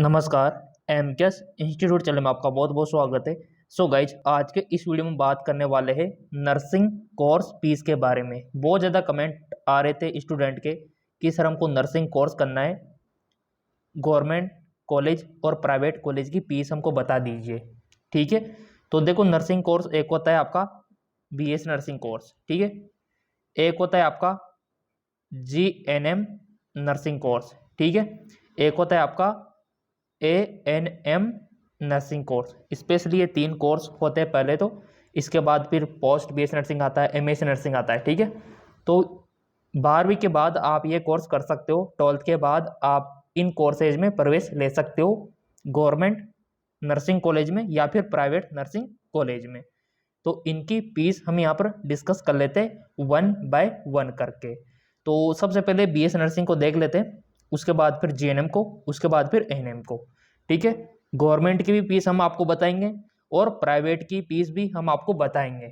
नमस्कार। MKS institute channel में आपका बहुत बहुत स्वागत है। सो गाइज, आज के इस वीडियो में बात करने वाले हैं नर्सिंग कोर्स फीस के बारे में। बहुत ज़्यादा कमेंट आ रहे थे स्टूडेंट के कि सर हमको नर्सिंग कोर्स करना है, गवर्नमेंट कॉलेज और प्राइवेट कॉलेज की फीस हमको बता दीजिए। ठीक है, तो देखो नर्सिंग कोर्स एक होता है आपका बीएस नर्सिंग कोर्स, ठीक है। एक होता है आपका जीएनएम नर्सिंग कोर्स, ठीक है। एक होता है आपका एएनएम नर्सिंग कोर्स। स्पेशली ये 3 कोर्स होते हैं पहले तो, इसके बाद फिर पोस्ट बीएस नर्सिंग आता है, एमएससी नर्सिंग आता है, ठीक है। तो 12वीं के बाद आप ये कोर्स कर सकते हो। 12th के बाद आप इन कोर्सेज में प्रवेश ले सकते हो, गवर्नमेंट नर्सिंग कॉलेज में या फिर प्राइवेट नर्सिंग कॉलेज में। तो इनकी फीस हम यहाँ पर डिस्कस कर लेते हैं 1 बाय 1 करके। तो सबसे पहले बीएस नर्सिंग को देख लेते हैं, उसके बाद फिर जीएनएम को, उसके बाद फिर एएनएम को, ठीक है। गवर्नमेंट की भी फीस हम आपको बताएंगे और प्राइवेट की फीस भी हम आपको बताएंगे।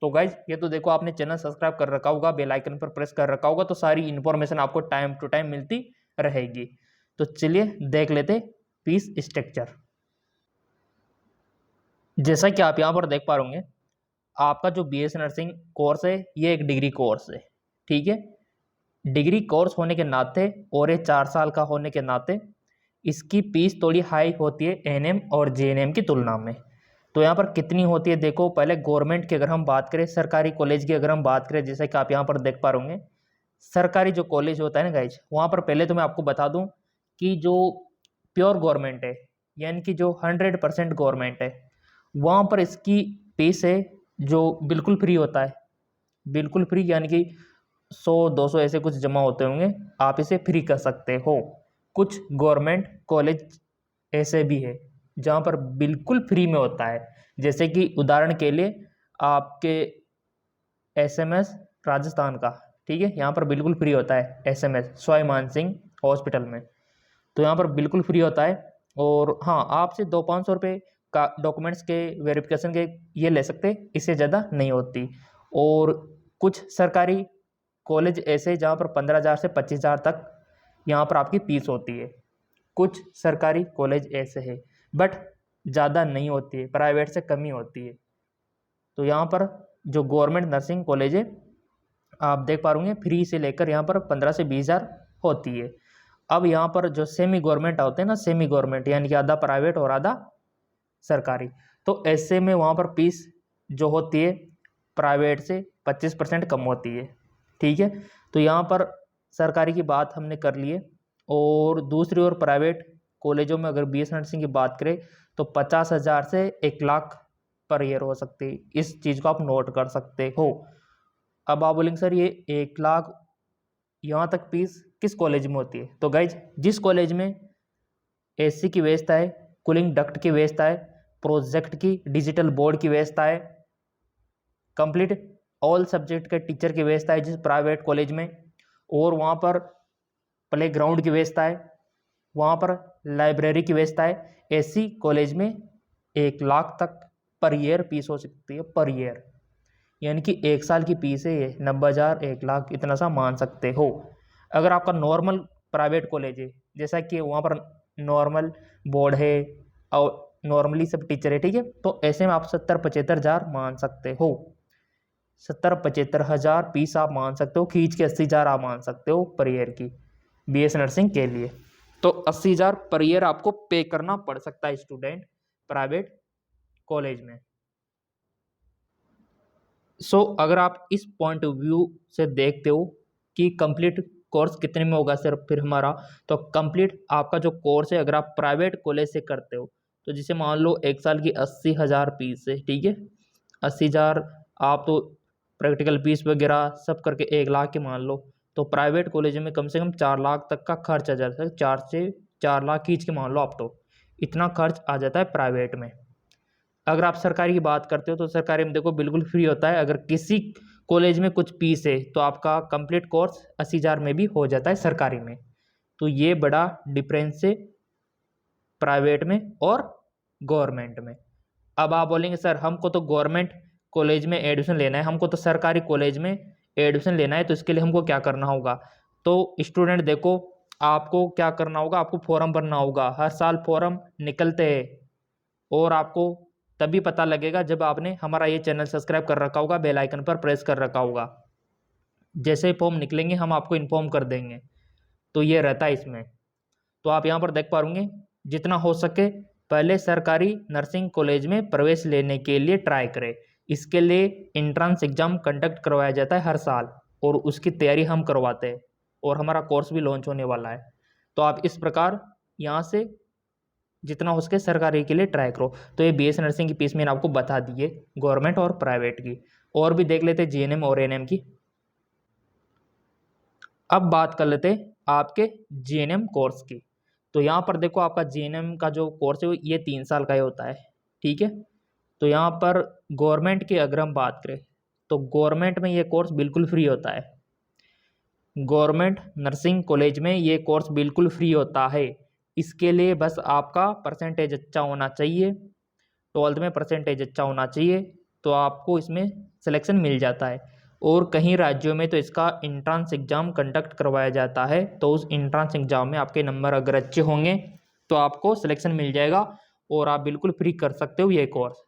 तो गाइज, ये तो देखो आपने चैनल सब्सक्राइब कर रखा होगा, बेल आइकन पर प्रेस कर रखा होगा, तो सारी इन्फॉर्मेशन आपको टाइम टू टाइम मिलती रहेगी। तो चलिए देख लेते फीस स्ट्रक्चर। जैसा कि आप यहाँ पर देख पा रहे होंगे, आपका जो बीएस नर्सिंग कोर्स है ये एक डिग्री कोर्स है, ठीक है। डिग्री कोर्स होने के नाते और ये 4 साल का होने के नाते इसकी फीस थोड़ी हाई होती है एएनएम और जीएनएम की तुलना में। तो यहाँ पर कितनी होती है देखो, पहले गवर्नमेंट की अगर हम बात करें, सरकारी कॉलेज की अगर हम बात करें, जैसे कि आप यहाँ पर देख पा रहे होंगे, सरकारी जो कॉलेज होता है ना गाइज, वहाँ पर पहले तो मैं आपको बता दूँ कि जो प्योर गवर्नमेंट है, यानी कि जो 100% गवर्नमेंट है, वहाँ पर इसकी फीस है जो बिल्कुल फ्री होता है। बिल्कुल फ्री यानी कि 100-200 ऐसे कुछ जमा होते होंगे, आप इसे फ्री कर सकते हो। कुछ गवर्नमेंट कॉलेज ऐसे भी है जहाँ पर बिल्कुल फ्री में होता है, जैसे कि उदाहरण के लिए आपके एसएमएस राजस्थान का, ठीक है, यहाँ पर बिल्कुल फ्री होता है एसएमएस स्वाई मान सिंह हॉस्पिटल में, तो यहाँ पर बिल्कुल फ्री होता है। और हाँ, आपसे 200-500 रुपये का डॉक्यूमेंट्स के वेरिफिकेशन के ये ले सकते, इससे ज़्यादा नहीं होती। और कुछ सरकारी कॉलेज ऐसे जहाँ पर 15,000 से 25,000 तक यहाँ पर आपकी फीस होती है। कुछ सरकारी कॉलेज ऐसे है, बट ज़्यादा नहीं होती है, प्राइवेट से कम ही होती है। तो यहाँ पर जो गवर्नमेंट नर्सिंग कॉलेज है, आप देख पा रहे फ्री से लेकर यहाँ पर 15 से 20,000 होती है। अब यहाँ पर जो सेमी गवर्नमेंट होते हैं ना, सेमी गवर्नमेंट यानी कि आधा प्राइवेट और आधा सरकारी, तो ऐसे में वहाँ पर फीस जो होती है प्राइवेट से 25% कम होती है, ठीक है। तो यहाँ पर सरकारी की बात हमने कर ली है। और दूसरी ओर प्राइवेट कॉलेजों में अगर बीएस नर्सिंग की बात करें तो 50,000 से 1 लाख पर ईयर हो सकती है। इस चीज़ को आप नोट कर सकते हो। अब आप बोलेंगे सर ये 1 लाख यहाँ तक फीस किस कॉलेज में होती है? तो गाइज, जिस कॉलेज में एसी की व्यवस्था है, कूलिंग डक्ट की व्यवस्था है, प्रोजेक्ट की डिजिटल बोर्ड की व्यवस्था है, कंप्लीट ऑल सब्जेक्ट के टीचर की व्यवस्था है जिस प्राइवेट कॉलेज में, और वहाँ पर प्ले ग्राउंड की व्यवस्था है, वहाँ पर लाइब्रेरी की व्यवस्था है, ऐसी कॉलेज में 1 लाख तक पर ईयर फीस हो सकती है। पर ईयर यानी कि 1 साल की फीस है ये 90,000 1 लाख इतना सा मान सकते हो। अगर आपका नॉर्मल प्राइवेट कॉलेज है, जैसा कि वहाँ पर नॉर्मल बोर्ड है और नॉर्मली सब टीचर है, ठीक है, तो ऐसे में आप 70-75,000 मान सकते हो। 70-75,000 फीस आप मान सकते हो, खींच के 80,000 आप मान सकते हो पर ईयर की बीएस नर्सिंग के लिए। तो 80,000 पर ईयर आपको पे करना पड़ सकता है स्टूडेंट प्राइवेट कॉलेज में। अगर आप इस पॉइंट ऑफ व्यू से देखते हो कि कंप्लीट कोर्स कितने में होगा सर फिर हमारा, तो कंप्लीट आपका जो कोर्स है अगर आप प्राइवेट कॉलेज से करते हो, तो जिसे मान लो 1 साल की 80,000 फीस है, ठीक है, 80,000 आप तो प्रैक्टिकल फीस वगैरह सब करके 1 लाख के मान लो, तो प्राइवेट कॉलेज में कम से कम 4 लाख तक का खर्च आ जाता है। 4 से 4 लाख खींच के मान लो आप, तो इतना खर्च आ जाता है प्राइवेट में। अगर आप सरकारी की बात करते हो तो सरकारी में देखो बिल्कुल फ्री होता है। अगर किसी कॉलेज में कुछ फीस है तो आपका कंप्लीट कोर्स 80,000 में भी हो जाता है सरकारी में। तो ये बड़ा डिफरेंस है प्राइवेट में और गवर्नमेंट में। अब आप बोलेंगे सर हमको तो गवर्नमेंट कॉलेज में एडमिशन लेना है, हमको तो सरकारी कॉलेज में एडमिशन लेना है, तो इसके लिए हमको क्या करना होगा? तो स्टूडेंट देखो, आपको क्या करना होगा, आपको फॉर्म भरना होगा। हर साल फॉर्म निकलते हैं और आपको तभी पता लगेगा जब आपने हमारा ये चैनल सब्सक्राइब कर रखा होगा, बेल आइकन पर प्रेस कर रखा होगा। जैसे ही फॉर्म निकलेंगे हम आपको इन्फॉर्म कर देंगे। तो ये रहता है इसमें। तो आप यहाँ पर देख पाओगे, जितना हो सके पहले सरकारी नर्सिंग कॉलेज में प्रवेश लेने के लिए ट्राई करें। इसके लिए एंट्रेंस एग्जाम कंडक्ट करवाया जाता है हर साल और उसकी तैयारी हम करवाते हैं और हमारा कोर्स भी लॉन्च होने वाला है। तो आप इस प्रकार यहाँ से जितना हो सके सरकारी के लिए ट्राई करो। तो ये बीएससी नर्सिंग की फीस मैंने आपको बता दी है, गवर्नमेंट और प्राइवेट की। और भी देख लेते जीएनएम और एएनएम की। अब बात कर लेते आपके जीएनएम कोर्स की। तो यहाँ पर देखो आपका जीएनएम का जो कोर्स है ये 3 साल का ही होता है, ठीक है। तो यहाँ पर गवर्नमेंट की अगर हम बात करें तो गवर्नमेंट में ये कोर्स बिल्कुल फ्री होता है। गवर्नमेंट नर्सिंग कॉलेज में ये कोर्स बिल्कुल फ्री होता है। इसके लिए बस आपका परसेंटेज अच्छा होना चाहिए, 12th में परसेंटेज अच्छा होना चाहिए, तो आपको इसमें सिलेक्शन मिल जाता है। और कहीं राज्यों में तो इसका इंट्रांस एग्ज़ाम कंडक्ट करवाया जाता है, तो उस इंट्रांस एग्ज़ाम में आपके नंबर अगर अच्छे होंगे तो आपको सिलेक्शन मिल जाएगा और आप बिल्कुल फ्री कर सकते हो ये कोर्स।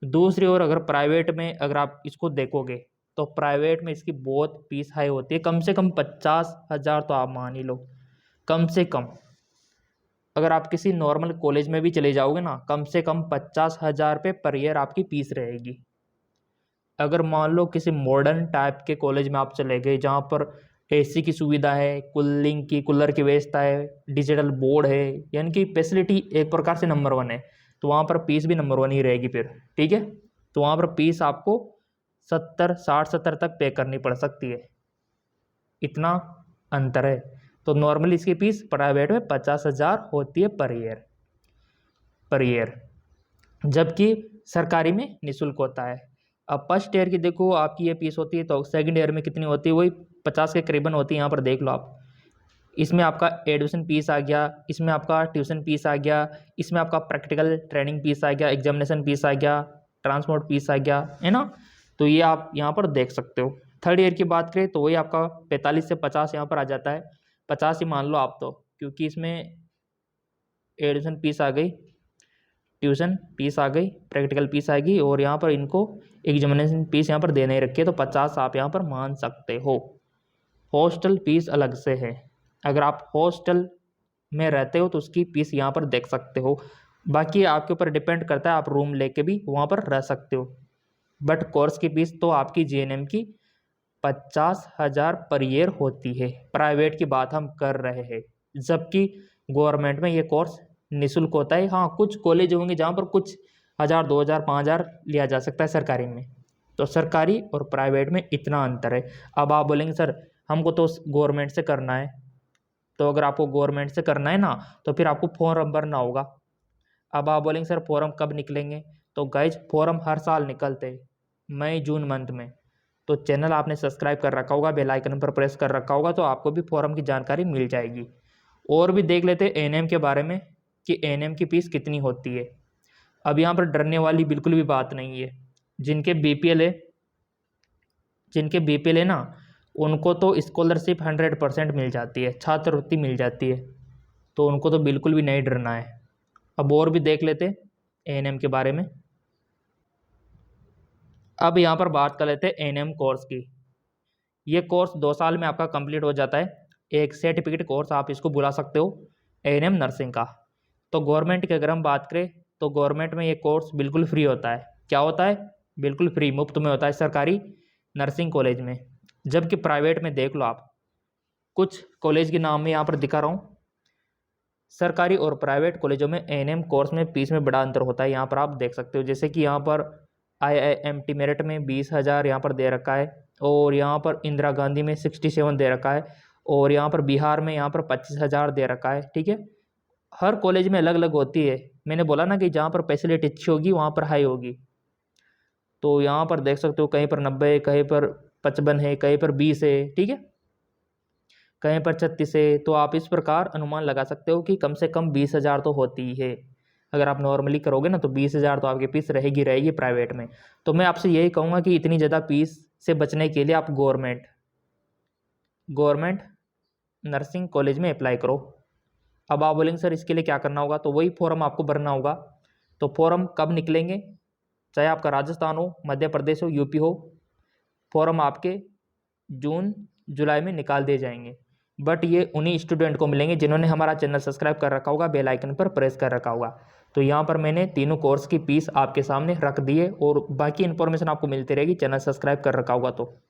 दूसरी ओर अगर प्राइवेट में अगर आप इसको देखोगे तो प्राइवेट में इसकी बहुत फीस हाई होती है, कम से कम 50,000 तो आप मान ही लो, कम से कम। अगर आप किसी नॉर्मल कॉलेज में भी चले जाओगे ना, कम से कम 50,000 रुपये पर ईयर आपकी फीस रहेगी। अगर मान लो किसी मॉडर्न टाइप के कॉलेज में आप चले गए जहाँ पर एसी की सुविधा है, कूलिंग की, कूलर की व्यवस्था है, डिजिटल बोर्ड है, यानी कि फैसिलिटी एक प्रकार से नंबर 1 है, तो वहाँ पर फीस भी नंबर 1 ही रहेगी फिर, ठीक है। तो वहाँ पर फीस आपको 60 70 तक पे करनी पड़ सकती है, इतना अंतर है। तो नॉर्मली इसकी फीस प्राइवेट में 50,000 होती है पर ईयर, जबकि सरकारी में निःशुल्क होता है। अब फर्स्ट ईयर की देखो आपकी ये फीस होती है, तो सेकंड ईयर में कितनी होती है, वही 50 के करीबन होती है। यहाँ पर देख लो आप, इसमें आपका एडमिशन फीस आ गया, इसमें आपका ट्यूशन फीस आ गया, इसमें आपका प्रैक्टिकल ट्रेनिंग फीस आ गया, एग्जामिनेशन फीस आ गया, ट्रांसपोर्ट फीस आ गया, है ना। तो ये आप यहाँ पर देख सकते हो। थर्ड ईयर की बात करें तो वही आपका 45 से 50 यहाँ पर आ जाता है, 50 ही मान लो आप, तो क्योंकि इसमें एडमिशन फीस आ गई, ट्यूशन फीस आ गई, प्रैक्टिकल फीस आएगी और यहाँ पर इनको एग्जामिनेशन फीस यहाँ पर देने ही रखी है, तो 50 आप यहाँ पर मान सकते हो। हॉस्टल फीस अलग से है, अगर आप हॉस्टल में रहते हो तो उसकी फीस यहाँ पर देख सकते हो। बाकी आपके ऊपर डिपेंड करता है, आप रूम लेके भी वहाँ पर रह सकते हो। बट कोर्स की फीस तो आपकी जीएनएम की 50,000 पर ईयर होती है। प्राइवेट की बात हम कर रहे हैं, जबकि गवर्नमेंट में ये कोर्स निःशुल्क होता है। हाँ, कुछ कॉलेज होंगे जहाँ पर कुछ 1,000 2,000 5,000 लिया जा सकता है सरकारी में। तो सरकारी और प्राइवेट में इतना अंतर है। अब आप बोलेंगे सर हमको तो गवर्नमेंट से करना है, तो अगर आपको गवर्नमेंट से करना है ना तो फिर आपको फॉर्म भरना होगा। अब आप बोलेंगे सर फॉर्म कब निकलेंगे, तो गाइज फॉर्म हर साल निकलते हैं मई जून मंथ में। तो चैनल आपने सब्सक्राइब कर रखा होगा, बेल आइकन पर प्रेस कर रखा होगा, तो आपको भी फॉर्म की जानकारी मिल जाएगी। और भी देख लेते हैं एएनएम के बारे में कि एएनएम की फीस कितनी होती है। अब यहाँ पर डरने वाली बिल्कुल भी बात नहीं है। जिनके बीपीएल है ना, उनको तो स्कॉलरशिप 100% मिल जाती है, छात्रवृत्ति मिल जाती है, तो उनको तो बिल्कुल भी नहीं डरना है। अब और भी देख लेते एएनएम के बारे में। अब यहाँ पर बात कर लेते हैं एएनएम कोर्स की। ये कोर्स 2 साल में आपका कंप्लीट हो जाता है, एक सर्टिफिकेट कोर्स आप इसको बुला सकते हो एएनएम नर्सिंग का। तो गवर्नमेंट की अगर हम बात करें तो गवर्नमेंट में ये कोर्स बिल्कुल फ्री होता है। क्या होता है, बिल्कुल फ्री, मुफ्त में होता है सरकारी नर्सिंग कॉलेज में। जबकि प्राइवेट में देख लो आप, कुछ कॉलेज के नाम में यहाँ पर दिखा रहा हूँ। सरकारी और प्राइवेट कॉलेजों में एएनएम कोर्स में फीस में बड़ा अंतर होता है, यहाँ पर आप देख सकते हो। जैसे कि यहाँ पर IIMT मेरठ में 20,000 यहाँ पर दे रखा है, और यहाँ पर इंदिरा गांधी में 67 दे रखा है, और यहाँ पर बिहार में यहाँ पर 25,000 दे रखा है, ठीक है। हर कॉलेज में अलग अलग होती है। मैंने बोला ना कि जहाँ पर फैसिलिटी अच्छी होगी वहाँ पर हाई होगी। तो यहाँ पर देख सकते हो कहीं पर 90, कहीं पर 55 है, कहीं पर 20 है, ठीक है, कहीं पर 36 है। तो आप इस प्रकार अनुमान लगा सकते हो कि कम से कम 20,000 तो होती ही है। अगर आप नॉर्मली करोगे ना तो 20,000 तो आपकी फीस रहेगी प्राइवेट में। तो मैं आपसे यही कहूँगा कि इतनी ज़्यादा फीस से बचने के लिए आप गवर्नमेंट नर्सिंग कॉलेज में अप्लाई करो। अब आप बोलेंगे सर इसके लिए क्या करना होगा, तो वही फॉर्म आपको भरना होगा। तो फॉर्म कब निकलेंगे, चाहे आपका राजस्थान हो, मध्य प्रदेश हो, यूपी हो, फॉर्म आपके जून जुलाई में निकाल दिए जाएंगे। बट ये उन्हीं स्टूडेंट को मिलेंगे जिन्होंने हमारा चैनल सब्सक्राइब कर रखा होगा, बेल आइकन पर प्रेस कर रखा होगा। तो यहाँ पर मैंने तीनों कोर्स की फीस आपके सामने रख दी है और बाकी इन्फॉर्मेशन आपको मिलती रहेगी, चैनल सब्सक्राइब कर रखा होगा तो।